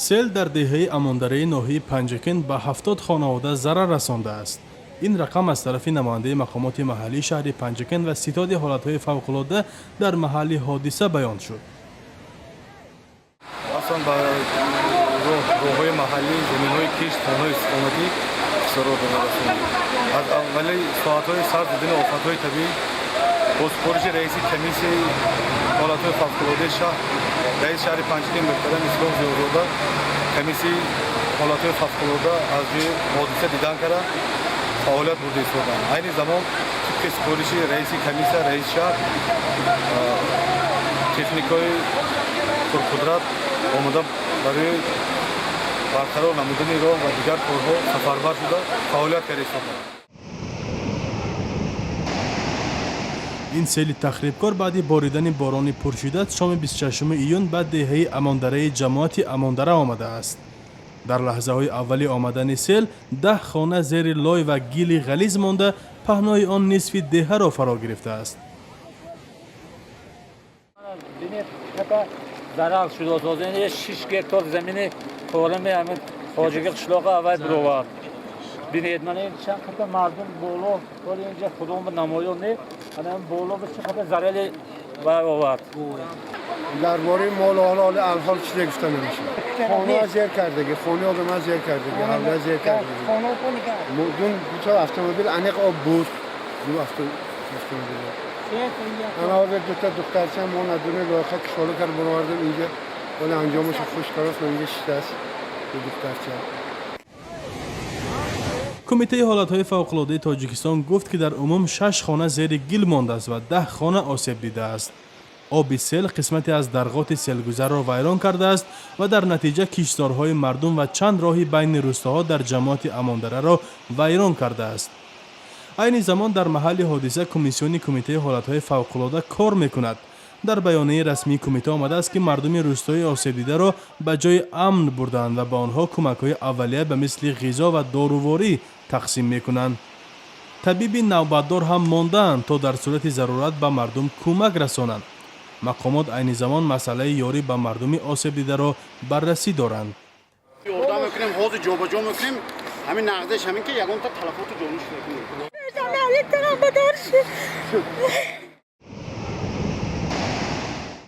سیل در دهه امانداری ناحیه پنجکن به 70 خانواده ضرر رسانده است. این رقم از طرف نماینده مقامات محلی شهر پنجکن و ستاد حالتهای فوق‌العاده در محل حادثه بیان شد. اصلا با روح‌های محلی زمین‌های کشت خانه‌های استقامتی ضرر رسانده. از اولی ساعت‌های سر دیدن آفت‌های طبیعی با سپارش رئیس کمیسیون حالتهای فوق‌العاده شهر رئیس شهر پنجکن محترم اسلام زیادزاده کمیسیون حالتهای فوق‌العاده از روی حادثه دیدن کرده فعالیت برده ایستادند. عین زمان طبق سپارش رئیس کمیسیون رئیس شهر تکنیک‌های پرقدرت آمده برای برقرار نمودن راه و دیگر کارها سفربر شده فعالیت کرده ایستادند. این سیل تخریبکار بعد باریدن باران پرشدت شام 26 ایون به دهه امانداره جماعت اماندره آمده است. در لحظه های اولی آمدن سیل 10 خانه زیر لای و گیل غلیظ مانده پهنای آن نصف دهه را فرا گرفته است. ضرر شده است. 6 گکتار زمین کارم همین خواجگی قشلاق اول برآورد. ببینید من این چند تا مردم بالا ولی اینجا خودمون نمایان نه الان بالا به چه خاطر ضرر برآورد. درباره مال و حال الحال چیزی گفته نمیشه. خانه زیر کردگی، خانه آدم زیر کردگی، حوله زیر کردگی. مدون دو تا اتومبیل انیق آب بود. دو اتومبیل. انا آور دو تا دخترچه ما ندونه لاخه کشاله کرد برآوردم اینجا ولی انجامش خوش کراست اینجا شکست دو دخترچه. کمیته حالتهای فوق‌العاده تاجیکستان گفت که در عموم 6 خانه زیر گل مانده است و 10 خانه آسیب دیده است. آب سیل قسمتی از درگاه سیلگذر را ویران کرده است و در نتیجه کشتزارهای مردم و چند راهی بین روستاها در جماعت اماندره را ویران کرده است. عین زمان در محل حادثه کمیسیون کمیته حالتهای فوق‌العاده کار میکند. در بیانیه رسمی کمیته آمده است که مردم روستای آسیب دیده را به جای امن بردند و به آنها کمک‌های اولیه به مثل غذا و داروواری تقسیم میکنند. طبیب نوبتدار هم مانده‌اند تا در صورت ضرورت به مردم کمک رسانند. مقامات عین زمان مسئله یاری به مردم آسیب دیده را بررسی دارند. یاردم میکنیم حوض جابجا میکنیم همین نقدش همین که یگان تا تلفات جانش میکنیم.